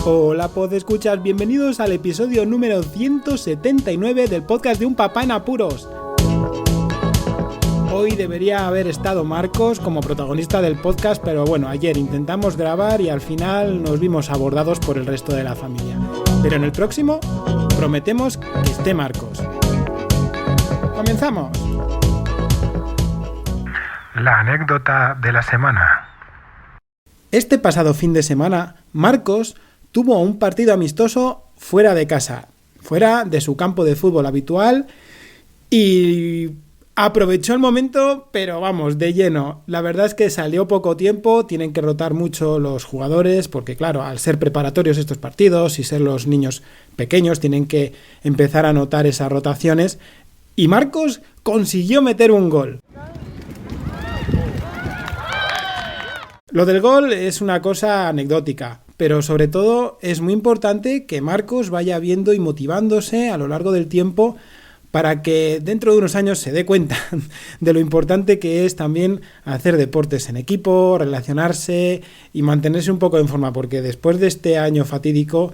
Hola podescuchas, bienvenidos al episodio número 179 del podcast de Un Papá en Apuros. Hoy debería haber estado Marcos como protagonista del podcast, pero bueno, ayer intentamos grabar y al final nos vimos abordados por el resto de la familia. Pero en el próximo prometemos que esté Marcos. ¡Comenzamos! La anécdota de la semana. Este pasado fin de semana, Marcos tuvo un partido amistoso fuera de casa, fuera de su campo de fútbol habitual y aprovechó el momento, pero vamos, de lleno. La verdad es que salió poco tiempo, tienen que rotar mucho los jugadores, porque claro, al ser preparatorios estos partidos y ser los niños pequeños, tienen que empezar a notar esas rotaciones. Y Marcos consiguió meter un gol. Lo del gol es una cosa anecdótica, pero sobre todo es muy importante que Marcos vaya viendo y motivándose a lo largo del tiempo para que dentro de unos años se dé cuenta de lo importante que es también hacer deportes en equipo, relacionarse y mantenerse un poco en forma, porque después de este año fatídico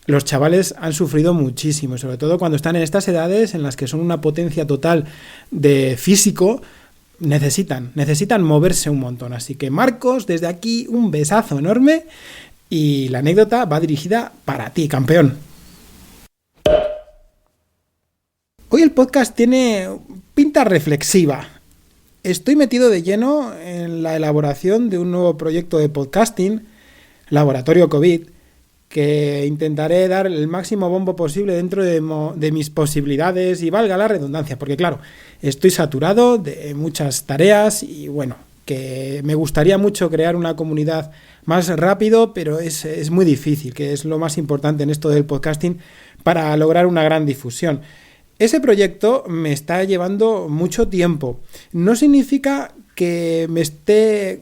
los chavales han sufrido muchísimo, sobre todo cuando están en estas edades en las que son una potencia total de físico. Necesitan moverse un montón. Así que Marcos, desde aquí un besazo enorme y la anécdota va dirigida para ti, campeón. Hoy el podcast tiene pinta reflexiva. Estoy metido de lleno en la elaboración de un nuevo proyecto de podcasting, Laboratorio COVID, que intentaré dar el máximo bombo posible dentro de mis posibilidades y valga la redundancia, porque claro, estoy saturado de muchas tareas y bueno, que me gustaría mucho crear una comunidad más rápido, pero es muy difícil, que es lo más importante en esto del podcasting para lograr una gran difusión. Ese proyecto me está llevando mucho tiempo. No significa que me esté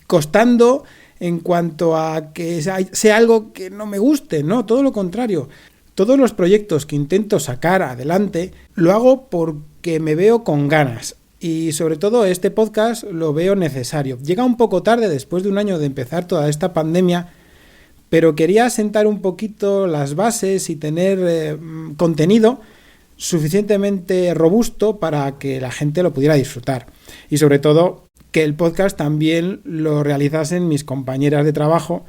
costando en cuanto a que sea algo que no me guste, no, todo lo contrario. Todos los proyectos que intento sacar adelante lo hago porque me veo con ganas. Y sobre todo este podcast lo veo necesario. Llega un poco tarde después de un año de empezar toda esta pandemia, pero quería sentar un poquito las bases y tener contenido suficientemente robusto para que la gente lo pudiera disfrutar. Y sobre todo que el podcast también lo realizasen mis compañeras de trabajo,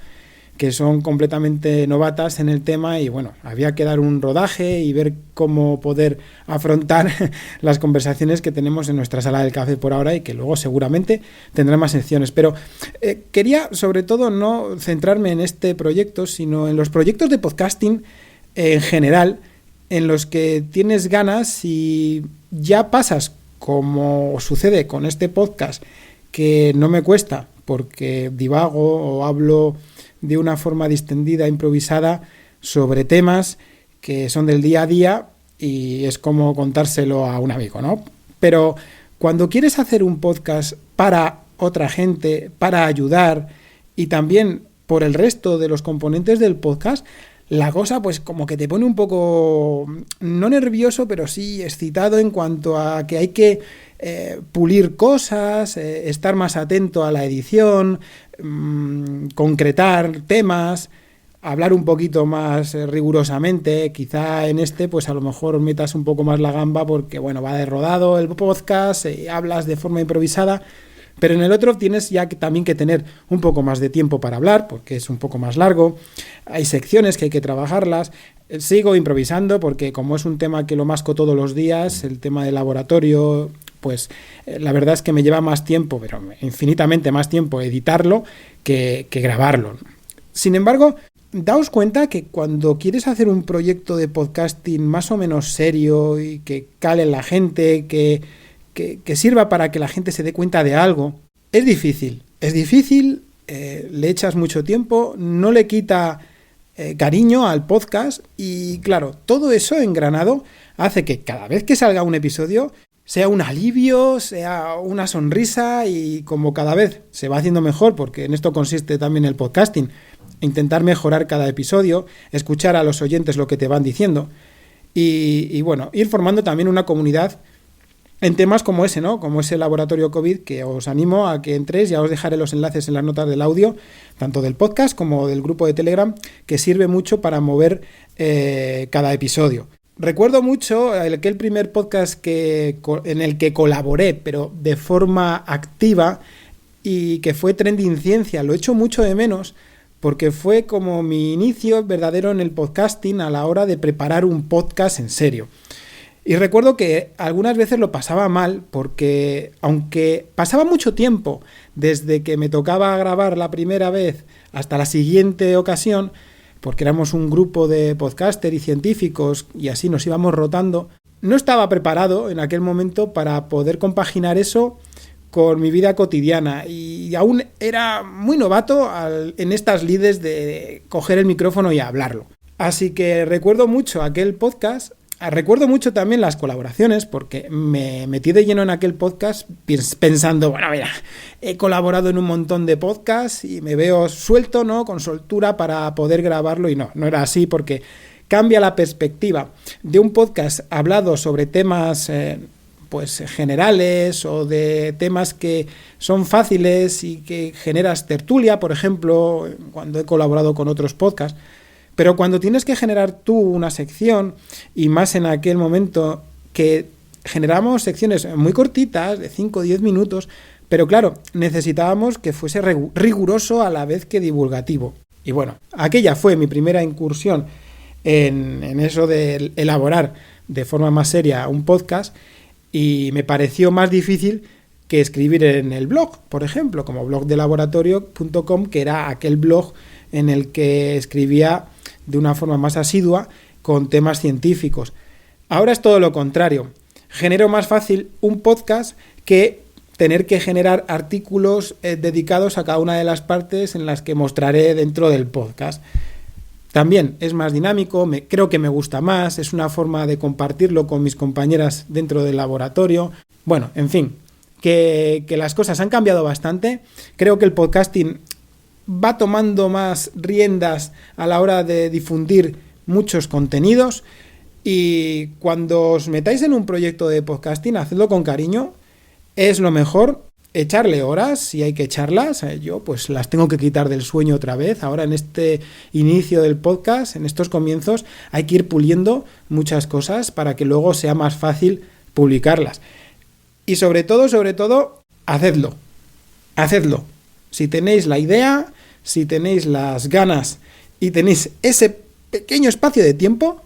que son completamente novatas en el tema y bueno, había que dar un rodaje y ver cómo poder afrontar las conversaciones que tenemos en nuestra sala del café por ahora y que luego seguramente tendrá más secciones. Pero quería sobre todo no centrarme en este proyecto, sino en los proyectos de podcasting en general, en los que tienes ganas y ya pasas, como sucede con este podcast, que no me cuesta porque divago o hablo de una forma distendida, improvisada, sobre temas que son del día a día y es como contárselo a un amigo, ¿no? Pero cuando quieres hacer un podcast para otra gente, para ayudar y también por el resto de los componentes del podcast, la cosa pues como que te pone un poco, no nervioso, pero sí excitado en cuanto a que hay que pulir cosas, estar más atento a la edición, concretar temas, hablar un poquito más rigurosamente. Quizá en este pues a lo mejor metas un poco más la gamba porque bueno, va de rodado el podcast, hablas de forma improvisada. Pero en el otro tienes ya también que tener un poco más de tiempo para hablar, porque es un poco más largo. Hay secciones que hay que trabajarlas. Sigo improvisando porque como es un tema que lo masco todos los días, el tema del laboratorio, pues la verdad es que me lleva más tiempo, pero infinitamente más tiempo editarlo que grabarlo. Sin embargo, daos cuenta que cuando quieres hacer un proyecto de podcasting más o menos serio y que cale en la gente, que sirva para que la gente se dé cuenta de algo, es difícil, le echas mucho tiempo, no le quita cariño al podcast y claro, todo eso engranado hace que cada vez que salga un episodio sea un alivio, sea una sonrisa y como cada vez se va haciendo mejor, porque en esto consiste también el podcasting, intentar mejorar cada episodio, escuchar a los oyentes lo que te van diciendo y bueno, ir formando también una comunidad en temas como ese, ¿no? Como ese laboratorio COVID, que os animo a que entréis. Ya os dejaré los enlaces en las notas del audio, tanto del podcast como del grupo de Telegram, que sirve mucho para mover cada episodio. Recuerdo mucho aquel primer podcast en el que colaboré, pero de forma activa, y que fue Trending Ciencia. Lo echo mucho de menos porque fue como mi inicio verdadero en el podcasting a la hora de preparar un podcast en serio. Y recuerdo que algunas veces lo pasaba mal porque, aunque pasaba mucho tiempo desde que me tocaba grabar la primera vez hasta la siguiente ocasión, porque éramos un grupo de podcasters y científicos y así nos íbamos rotando, no estaba preparado en aquel momento para poder compaginar eso con mi vida cotidiana, y aún era muy novato en estas lides de coger el micrófono y hablarlo. Así que recuerdo mucho aquel podcast. Recuerdo mucho también las colaboraciones, porque me metí de lleno en aquel podcast pensando, bueno, mira, he colaborado en un montón de podcasts y me veo suelto, ¿no? Con soltura para poder grabarlo, y no era así, porque cambia la perspectiva de un podcast hablado sobre temas pues generales, o de temas que son fáciles y que generas tertulia, por ejemplo, cuando he colaborado con otros podcasts. Pero cuando tienes que generar tú una sección, y más en aquel momento que generamos secciones muy cortitas, de 5 o 10 minutos, pero claro, necesitábamos que fuese riguroso a la vez que divulgativo. Y bueno, aquella fue mi primera incursión en eso de elaborar de forma más seria un podcast, y me pareció más difícil que escribir en el blog, por ejemplo, como blogdelaboratorio.com, que era aquel blog en el que escribía de una forma más asidua con temas científicos. Ahora es todo lo contrario. Genero más fácil un podcast que tener que generar artículos dedicados a cada una de las partes en las que mostraré dentro del podcast. También es más dinámico, creo que me gusta más, es una forma de compartirlo con mis compañeras dentro del laboratorio. Bueno, en fin, que las cosas han cambiado bastante. Creo que el podcasting va tomando más riendas a la hora de difundir muchos contenidos, y cuando os metáis en un proyecto de podcasting, hacedlo con cariño, es lo mejor. Echarle horas, si hay que echarlas. Yo pues las tengo que quitar del sueño otra vez. Ahora en este inicio del podcast, en estos comienzos, hay que ir puliendo muchas cosas para que luego sea más fácil publicarlas. Y sobre todo, hacedlo. Si tenéis la idea, si tenéis las ganas y tenéis ese pequeño espacio de tiempo,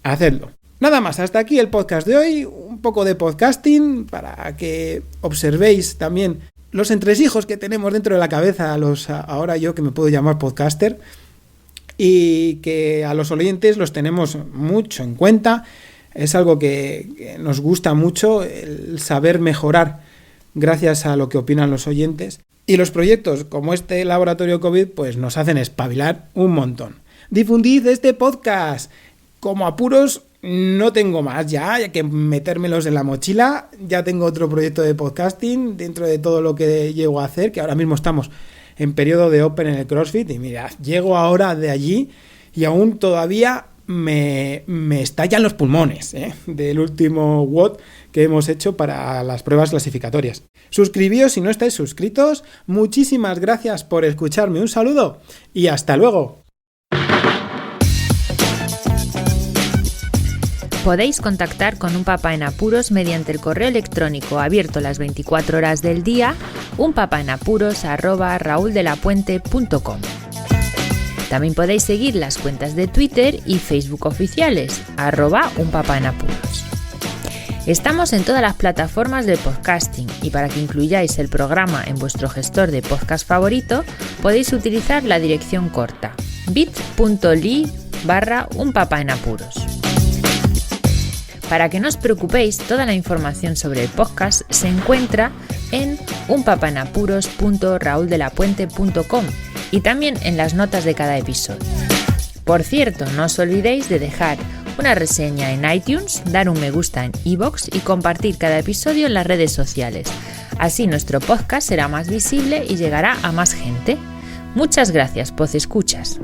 hacedlo. Nada más, hasta aquí el podcast de hoy, un poco de podcasting para que observéis también los entresijos que tenemos dentro de la cabeza, ahora yo que me puedo llamar podcaster, y que a los oyentes los tenemos mucho en cuenta. Es algo que nos gusta mucho, el saber mejorar gracias a lo que opinan los oyentes, y los proyectos como este laboratorio COVID pues nos hacen espabilar un montón. Difundid este podcast. Como apuros no tengo más, ya hay que metérmelos en la mochila. Ya tengo otro proyecto de podcasting dentro de todo lo que llego a hacer, que ahora mismo estamos en periodo de Open en el CrossFit, y mirad, llego ahora de allí y aún todavía me estallan los pulmones del último WOD que hemos hecho para las pruebas clasificatorias. Suscribíos si no estáis suscritos. Muchísimas gracias por escucharme, un saludo y hasta luego. Podéis contactar con Un Papá en Apuros mediante el correo electrónico abierto las 24 horas del día, unpapaenapuros@rauldelapuente.com. También podéis seguir las cuentas de Twitter y Facebook oficiales, @unpapaenapuros. Estamos en todas las plataformas de podcasting, y para que incluyáis el programa en vuestro gestor de podcast favorito, podéis utilizar la dirección corta bit.ly/unpapaenapuros. Para que no os preocupéis, toda la información sobre el podcast se encuentra en unpapaenapuros.rauldelapuente.com y también en las notas de cada episodio. Por cierto, no os olvidéis de dejar una reseña en iTunes, dar un me gusta en iVoox y compartir cada episodio en las redes sociales. Así nuestro podcast será más visible y llegará a más gente. Muchas gracias, podcescuchas.